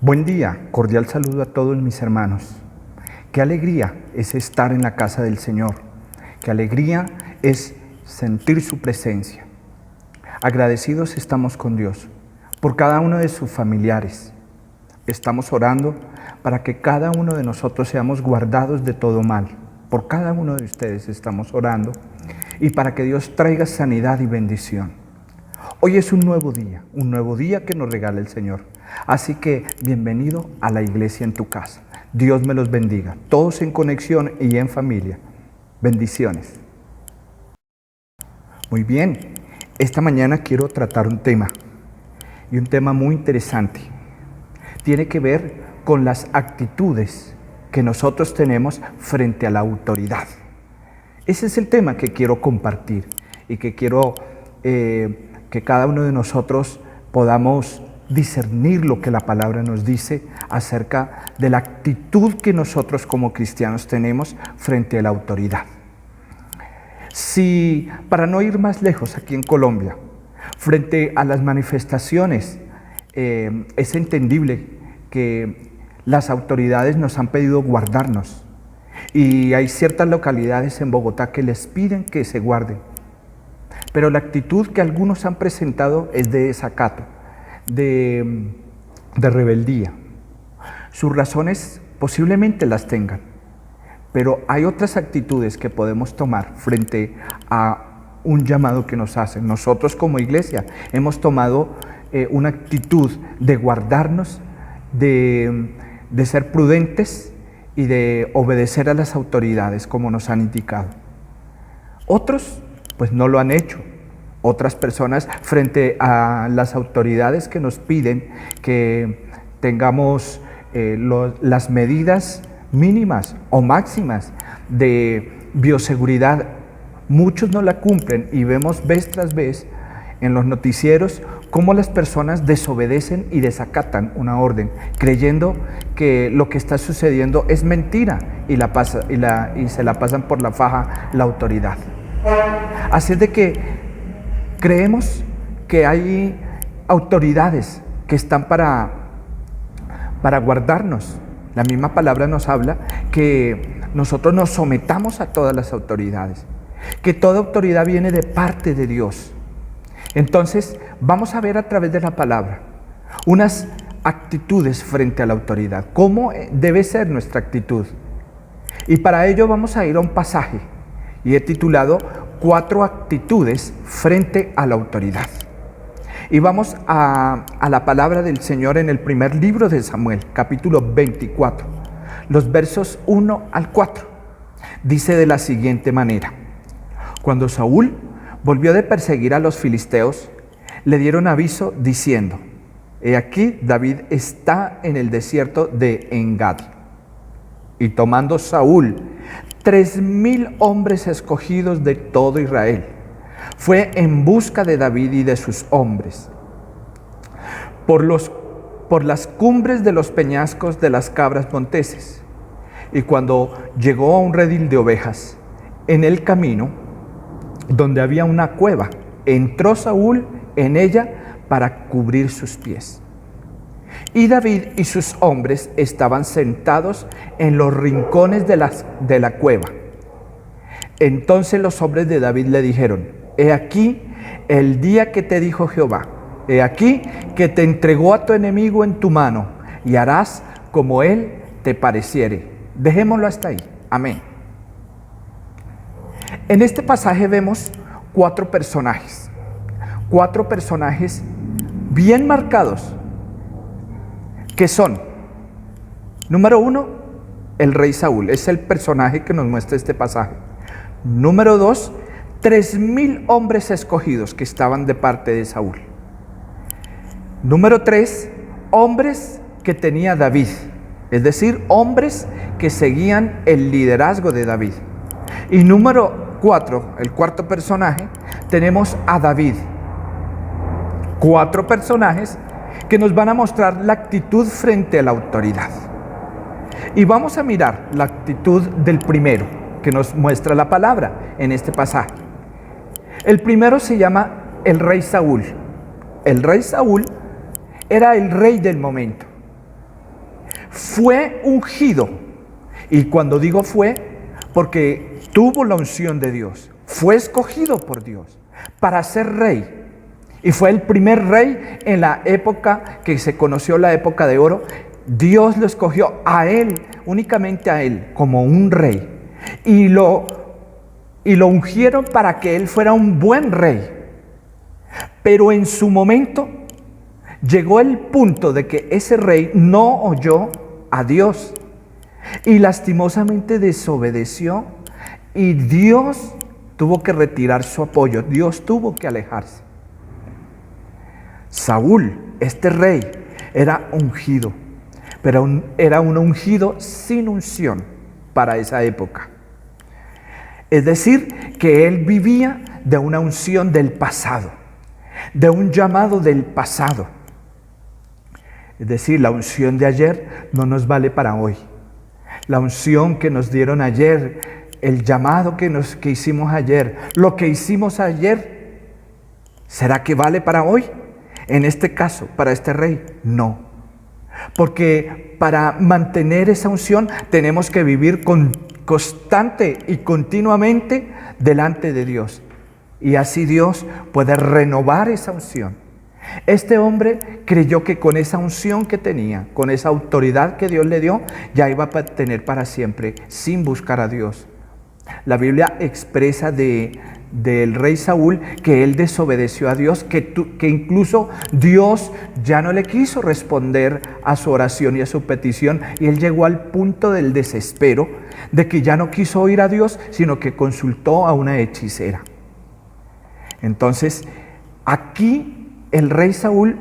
Buen día, cordial saludo a todos mis hermanos. Qué alegría es estar en la casa del Señor. Qué alegría es sentir su presencia. Agradecidos estamos con Dios por cada uno de sus familiares. Estamos orando para que cada uno de nosotros seamos guardados de todo mal. Por cada uno de ustedes estamos orando y para que Dios traiga sanidad y bendición. Hoy es un nuevo día que nos regala el Señor. Así que bienvenido a la iglesia en tu casa. Dios me los bendiga, todos en conexión y en familia. Bendiciones. Muy bien, esta mañana quiero tratar un tema, y un tema muy interesante. Tiene que ver con las actitudes que nosotros tenemos frente a la autoridad. Ese es el tema que quiero compartir y que quiero que cada uno de nosotros podamos discernir lo que la palabra nos dice acerca de la actitud que nosotros como cristianos tenemos frente a la autoridad. Si, para no ir más lejos aquí en Colombia, frente a las manifestaciones, es entendible que las autoridades nos han pedido guardarnos y hay ciertas localidades en Bogotá que les piden que se guarden. Pero la actitud que algunos han presentado es de desacato, de rebeldía. Sus razones posiblemente las tengan, pero hay otras actitudes que podemos tomar frente a un llamado que nos hacen. Nosotros como iglesia hemos tomado una actitud de guardarnos, de ser prudentes y de obedecer a las autoridades como nos han indicado. Otros pues no lo han hecho. Otras personas frente a las autoridades que nos piden que tengamos las medidas mínimas o máximas de bioseguridad, muchos no la cumplen y vemos vez tras vez en los noticieros cómo las personas desobedecen y desacatan una orden, creyendo que lo que está sucediendo es mentira y se la pasan por la faja la autoridad. Así es de que creemos que hay autoridades que están para guardarnos. La misma palabra nos habla que nosotros nos sometamos a todas las autoridades, que toda autoridad viene de parte de Dios. Entonces, vamos a ver a través de la palabra unas actitudes frente a la autoridad. ¿Cómo debe ser nuestra actitud? Y para ello vamos a ir a un pasaje y he titulado 4 actitudes frente a la autoridad. Y vamos a la palabra del Señor en el primer libro de Samuel, capítulo 24, los versos 1 al 4. Dice de la siguiente manera: Cuando Saúl volvió de perseguir a los filisteos, le dieron aviso diciendo: He aquí, David está en el desierto de En-Gadi. Y tomando Saúl 3,000 hombres escogidos de todo Israel, fue en busca de David y de sus hombres por las cumbres de los peñascos de las cabras monteses. Y cuando llegó a un redil de ovejas, en el camino, donde había una cueva, entró Saúl en ella para cubrir sus pies. Y David y sus hombres estaban sentados en los rincones de la cueva. Entonces los hombres de David le dijeron: He aquí el día que te dijo Jehová, he aquí que te entregó a tu enemigo en tu mano, y harás como él te pareciere. Dejémoslo hasta ahí. Amén. En este pasaje vemos 4 personajes bien marcados, que son, número 1, el rey Saúl, es el personaje que nos muestra este pasaje. Número 2, 3,000 hombres escogidos que estaban de parte de Saúl. Número 3, hombres que tenía David, es decir, hombres que seguían el liderazgo de David. Y número 4, el cuarto personaje, tenemos a David. 4 personajes que nos van a mostrar la actitud frente a la autoridad. Y vamos a mirar la actitud del primero que nos muestra la palabra en este pasaje. El primero se llama el rey Saúl. El rey Saúl era el rey del momento. fue ungido. Y cuando digo fue, porque tuvo la unción de Dios, fue escogido por Dios para ser rey. Y fue el primer rey en la época que se conoció la época de oro. Dios lo escogió a él, únicamente a él, como un rey. Y lo ungieron para que él fuera un buen rey. Pero en su momento llegó el punto de que ese rey no oyó a Dios y lastimosamente desobedeció, y Dios tuvo que retirar su apoyo, Dios tuvo que alejarse. Saúl, este rey, era ungido, pero era un ungido sin unción para esa época. Es decir, que él vivía de una unción del pasado, de un llamado del pasado. Es decir, la unción de ayer no nos vale para hoy. La unción que nos dieron ayer, el llamado que hicimos ayer, lo que hicimos ayer, ¿será que vale para hoy? En este caso, para este rey, no. Porque para mantener esa unción tenemos que vivir constante y continuamente delante de Dios. Y así Dios puede renovar esa unción. Este hombre creyó que con esa unción que tenía, con esa autoridad que Dios le dio, ya iba a tener para siempre, sin buscar a Dios. La Biblia expresa del rey Saúl que él desobedeció a Dios, que incluso Dios ya no le quiso responder a su oración y a su petición, y él llegó al punto del desespero de que ya no quiso oír a Dios, sino que consultó a una hechicera. Entonces, aquí el rey Saúl,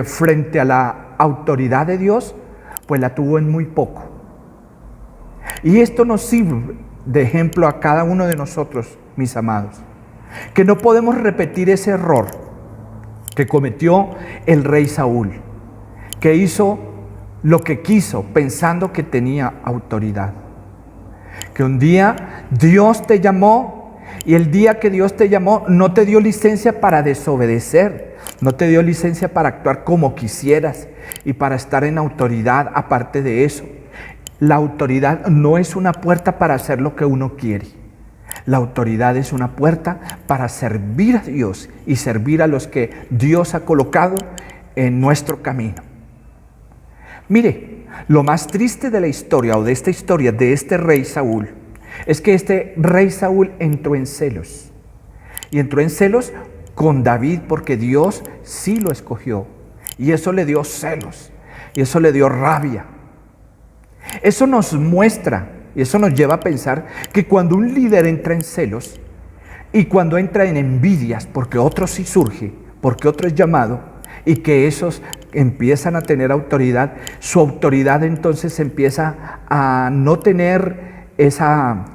frente a la autoridad de Dios, pues la tuvo en muy poco. Y esto nos sirve de ejemplo a cada uno de nosotros, mis amados, que no podemos repetir ese error que cometió el rey Saúl, que hizo lo que quiso pensando que tenía autoridad. Que un día Dios te llamó, y el día que Dios te llamó no te dio licencia para desobedecer, no te dio licencia para actuar como quisieras y para estar en autoridad. Aparte de eso, la autoridad no es una puerta para hacer lo que uno quiere. La autoridad es una puerta para servir a Dios y servir a los que Dios ha colocado en nuestro camino. Mire, lo más triste de la historia, o de esta historia de este rey Saúl, es que este rey Saúl entró en celos. Y entró en celos con David, porque Dios sí lo escogió. Y eso le dio celos, y eso le dio rabia. Eso nos muestra, y eso nos lleva a pensar que cuando un líder entra en celos, y cuando entra en envidias, porque otro sí surge, porque otro es llamado, y que esos empiezan a tener autoridad, su autoridad entonces empieza a no tener esa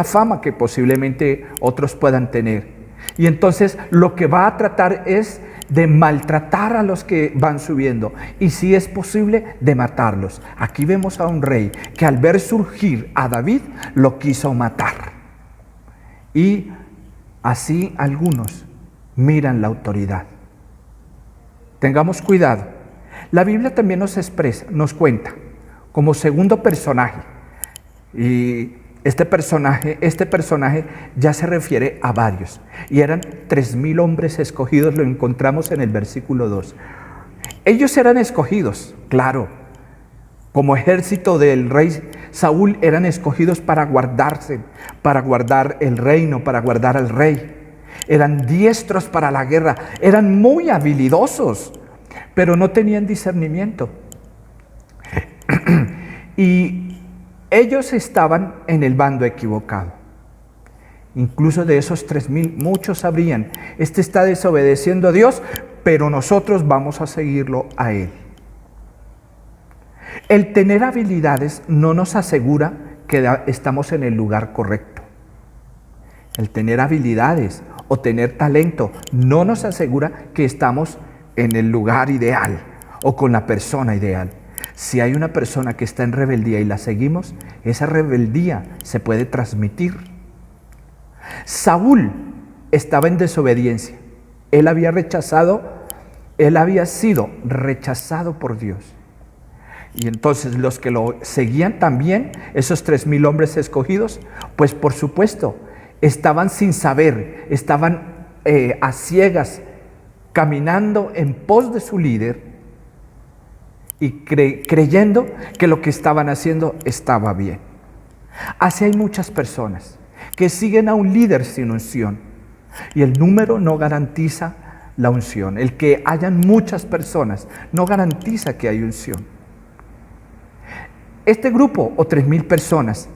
fama que posiblemente otros puedan tener. Y entonces lo que va a tratar es de maltratar a los que van subiendo, y si es posible, de matarlos. Aquí vemos a un rey que al ver surgir a David, lo quiso matar. Y así algunos miran la autoridad. Tengamos cuidado. La Biblia también nos expresa, nos cuenta, como segundo personaje, y este personaje ya se refiere a varios, y eran 3,000 hombres escogidos, lo encontramos en el versículo 2. Ellos eran escogidos, claro, como ejército del rey Saúl, eran escogidos para guardarse, para guardar el reino, para guardar al rey. Eran diestros para la guerra, eran muy habilidosos, pero no tenían discernimiento. Y ellos estaban en el bando equivocado. Incluso de esos 3,000, muchos sabrían, este está desobedeciendo a Dios, pero nosotros vamos a seguirlo a Él. El tener habilidades no nos asegura que estamos en el lugar correcto. El tener habilidades o tener talento no nos asegura que estamos en el lugar ideal o con la persona ideal. Si hay una persona que está en rebeldía y la seguimos, esa rebeldía se puede transmitir. Saúl estaba en desobediencia. Él había sido rechazado por Dios. Y entonces los que lo seguían también, esos 3,000 hombres escogidos, pues por supuesto, estaban sin saber, estaban a ciegas, caminando en pos de su líder y creyendo que lo que estaban haciendo estaba bien. Así hay muchas personas que siguen a un líder sin unción y el número no garantiza la unción. El que hayan muchas personas no garantiza que hay unción. Este grupo, o 3,000 personas,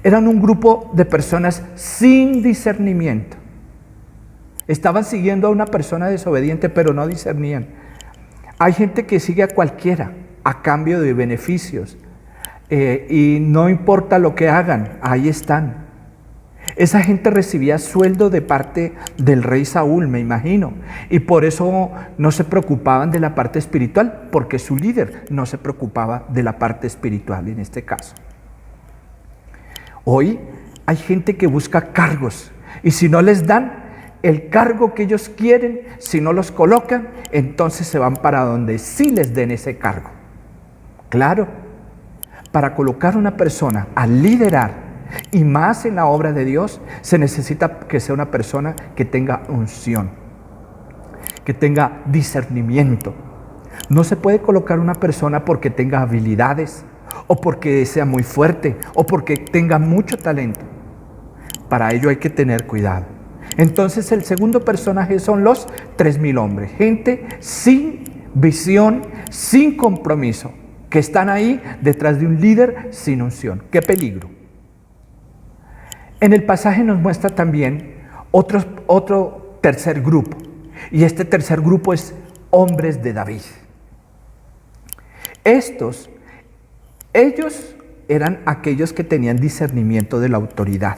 eran un grupo de personas sin discernimiento. Estaban siguiendo a una persona desobediente, pero no discernían. Hay gente que sigue a cualquiera a cambio de beneficios y no importa lo que hagan, ahí están. Esa gente recibía sueldo de parte del rey Saúl, me imagino, y por eso no se preocupaban de la parte espiritual, porque su líder no se preocupaba de la parte espiritual en este caso. Hoy hay gente que busca cargos y si no les dan el cargo que ellos quieren, si no los colocan, entonces se van para donde sí les den ese cargo. Claro, para colocar a una persona a liderar y más en la obra de Dios, se necesita que sea una persona que tenga unción, que tenga discernimiento. No se puede colocar una persona porque tenga habilidades, o porque sea muy fuerte, o porque tenga mucho talento. Para ello hay que tener cuidado. Entonces el segundo personaje son los 3,000 hombres, gente sin visión, sin compromiso, que están ahí detrás de un líder sin unción. ¡Qué peligro! En el pasaje nos muestra también otro tercer grupo, y este tercer grupo es hombres de David. Ellos eran aquellos que tenían discernimiento de la autoridad.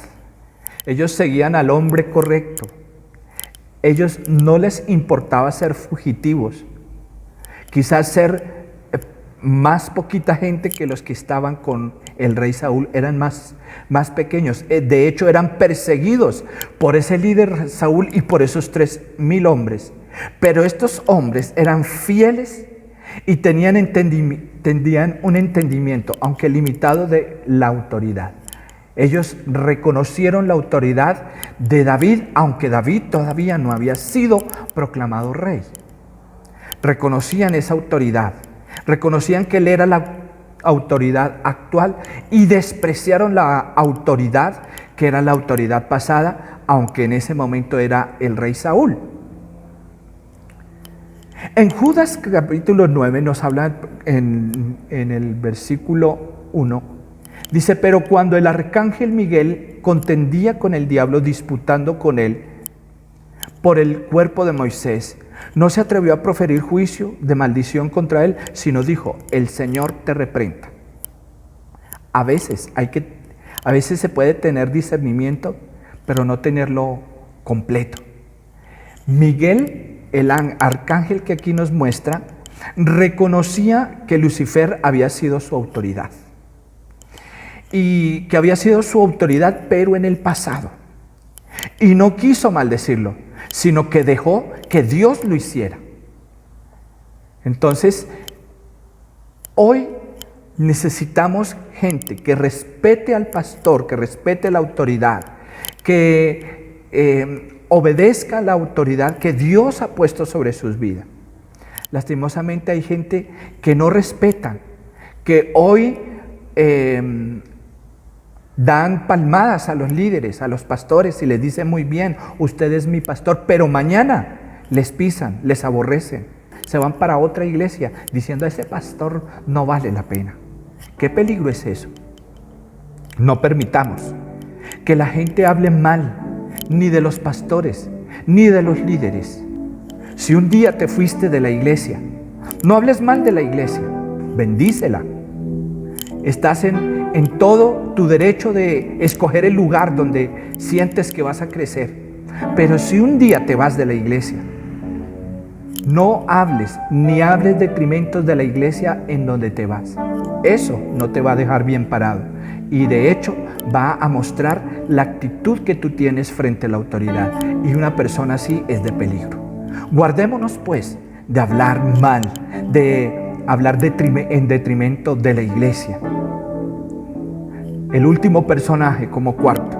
Ellos seguían al hombre correcto. Ellos no les importaba ser fugitivos, quizás ser más poquita gente que los que estaban con el rey Saúl, eran más pequeños. De hecho, eran perseguidos por ese líder Saúl y por esos 3,000 hombres. Pero estos hombres eran fieles y tenían un entendimiento, aunque limitado, de la autoridad. Ellos reconocieron la autoridad de David, aunque David todavía no había sido proclamado rey. Reconocían esa autoridad, reconocían que él era la autoridad actual y despreciaron la autoridad que era la autoridad pasada, aunque en ese momento era el rey Saúl. En Judas capítulo 9 nos habla en el versículo 1, dice: pero cuando el arcángel Miguel contendía con el diablo disputando con él por el cuerpo de Moisés, no se atrevió a proferir juicio de maldición contra él, sino dijo: el Señor te reprenda. A veces se puede tener discernimiento, pero no tenerlo completo. Miguel, el arcángel que aquí nos muestra, reconocía que Lucifer había sido su autoridad. Y que había sido su autoridad, pero en el pasado. Y no quiso maldecirlo, sino que dejó que Dios lo hiciera. Entonces, hoy necesitamos gente que respete al pastor, que respete la autoridad, que obedezca la autoridad que Dios ha puesto sobre sus vidas. Lastimosamente hay gente que no respetan, que hoy dan palmadas a los líderes, a los pastores, y les dicen: muy bien, usted es mi pastor, pero mañana les pisan, les aborrecen, se van para otra iglesia diciendo: ese pastor no vale la pena. ¿Qué peligro es eso? No permitamos que la gente hable mal ni de los pastores, ni de los líderes. Si un día te fuiste de la iglesia, no hables mal de la iglesia, bendícela. Estás en todo tu derecho de escoger el lugar donde sientes que vas a crecer. Pero si un día te vas de la iglesia, no hables ni hables detrimentos de la iglesia en donde te vas. Eso no te va a dejar bien parado y de hecho va a mostrar la actitud que tú tienes frente a la autoridad, y una persona así es de peligro. Guardémonos pues de hablar mal, de hablar en detrimento de la iglesia. El último personaje, como cuarto,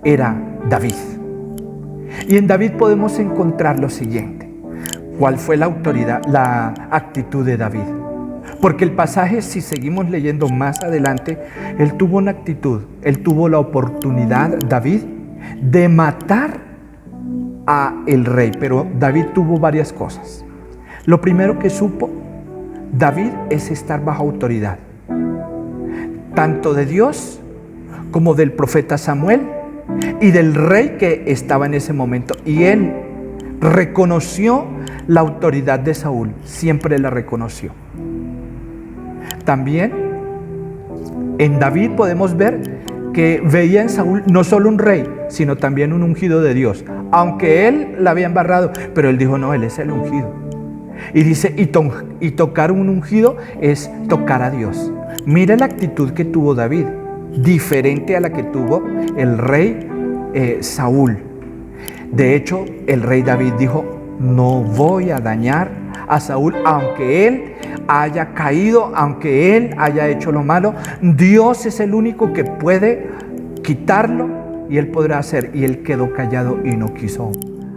era David. Y en David podemos encontrar lo siguiente. ¿Cuál fue la actitud de David? Porque el pasaje, si seguimos leyendo más adelante, él tuvo una actitud, él tuvo la oportunidad, David, de matar a el rey, pero David tuvo varias cosas. Lo primero que supo David es estar bajo autoridad, tanto de Dios como del profeta Samuel y del rey que estaba en ese momento. Y él reconoció la autoridad de Saúl, siempre la reconoció. También en David podemos ver que veía en Saúl no solo un rey, sino también un ungido de Dios. Aunque él la había embarrado, pero él dijo, no, él es el ungido. Y dice, y tocar un ungido es tocar a Dios. Mira la actitud que tuvo David, diferente a la que tuvo el rey Saúl. De hecho, el rey David dijo, no voy a dañar a Saúl, aunque él haya caído, aunque él haya hecho lo malo. Dios es el único que puede quitarlo y él podrá hacer. Y él quedó callado y no quiso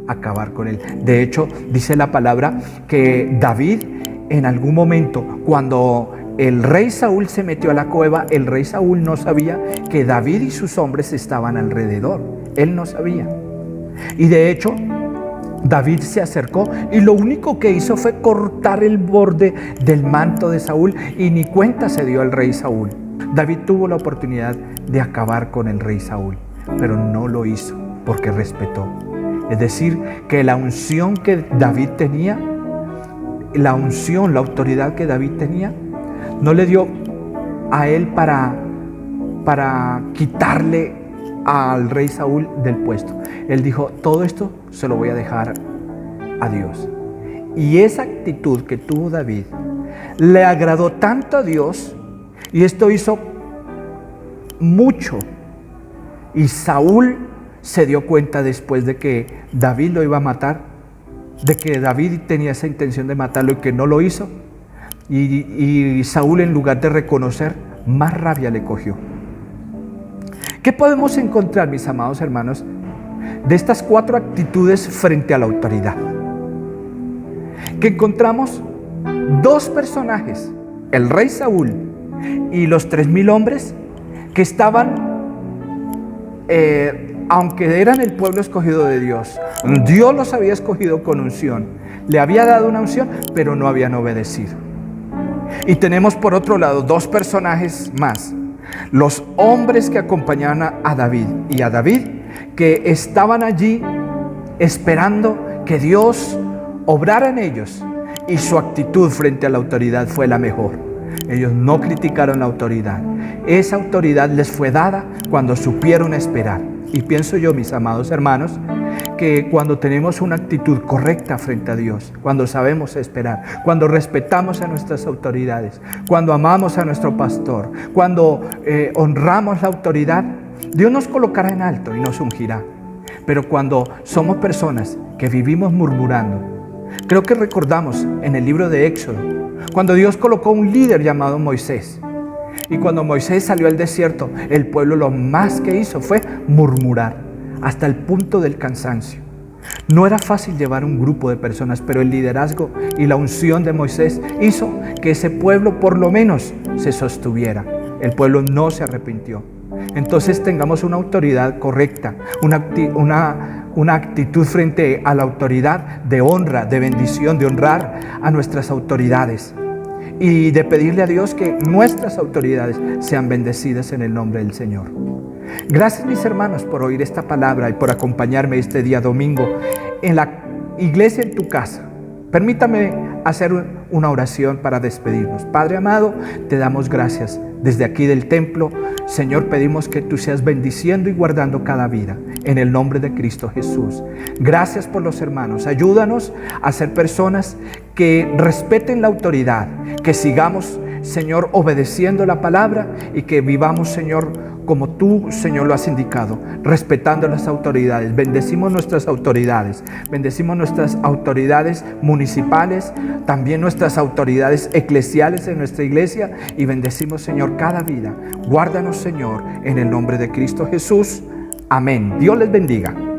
acabar con él. De hecho, dice la palabra que David, en algún momento, cuando el rey Saúl se metió a la cueva, el rey Saúl no sabía que David y sus hombres estaban alrededor. Él no sabía. Y de hecho, David se acercó y lo único que hizo fue cortar el borde del manto de Saúl y ni cuenta se dio al rey Saúl. David tuvo la oportunidad de acabar con el rey Saúl, pero no lo hizo porque respetó. Es decir, que la unción que David tenía, la autoridad que David tenía, no le dio a él para quitarle al rey Saúl del puesto. Él dijo, todo esto se lo voy a dejar a Dios. Y esa actitud que tuvo David le agradó tanto a Dios, y esto hizo mucho. Y Saúl se dio cuenta después de que David lo iba a matar, de que David tenía esa intención de matarlo y que no lo hizo. Y Saúl, en lugar de reconocer, más rabia le cogió. ¿Qué podemos encontrar, mis amados hermanos, de estas 4 actitudes frente a la autoridad? Que encontramos 2 personajes, el rey Saúl y los 3,000 hombres que estaban, aunque eran el pueblo escogido de Dios, Dios los había escogido con unción, le había dado una unción, pero no habían obedecido. Y tenemos por otro lado 2 personajes más, los hombres que acompañaban a David y a David, que estaban allí esperando que Dios obrara en ellos, y su actitud frente a la autoridad fue la mejor. Ellos no criticaron la autoridad. Esa autoridad les fue dada cuando supieron esperar. Y pienso yo, mis amados hermanos, que cuando tenemos una actitud correcta frente a Dios, cuando sabemos esperar, cuando respetamos a nuestras autoridades, cuando amamos a nuestro pastor, cuando honramos la autoridad, Dios nos colocará en alto y nos ungirá. Pero cuando somos personas que vivimos murmurando, creo que recordamos en el libro de Éxodo, cuando Dios colocó un líder llamado Moisés. Y cuando Moisés salió al desierto, el pueblo lo más que hizo fue murmurar, hasta el punto del cansancio. No era fácil llevar un grupo de personas, pero el liderazgo y la unción de Moisés hizo que ese pueblo por lo menos se sostuviera. El pueblo no se arrepintió. Entonces tengamos una autoridad correcta, una actitud frente a la autoridad de honra, de bendición, de honrar a nuestras autoridades y de pedirle a Dios que nuestras autoridades sean bendecidas en el nombre del Señor. Gracias, mis hermanos, por oír esta palabra y por acompañarme este día domingo en la iglesia en tu casa. Permítame hacer una oración para despedirnos. Padre amado, te damos gracias desde aquí del templo. Señor, pedimos que tú seas bendiciendo y guardando cada vida en el nombre de Cristo Jesús. Gracias por los hermanos. Ayúdanos a ser personas que respeten la autoridad, que sigamos Señor, obedeciendo la palabra y que vivamos, Señor, como tú, Señor, lo has indicado, respetando las autoridades. Bendecimos nuestras autoridades municipales, también nuestras autoridades eclesiales en nuestra iglesia, y bendecimos, Señor, cada vida. Guárdanos, Señor, en el nombre de Cristo Jesús. Amén. Dios les bendiga.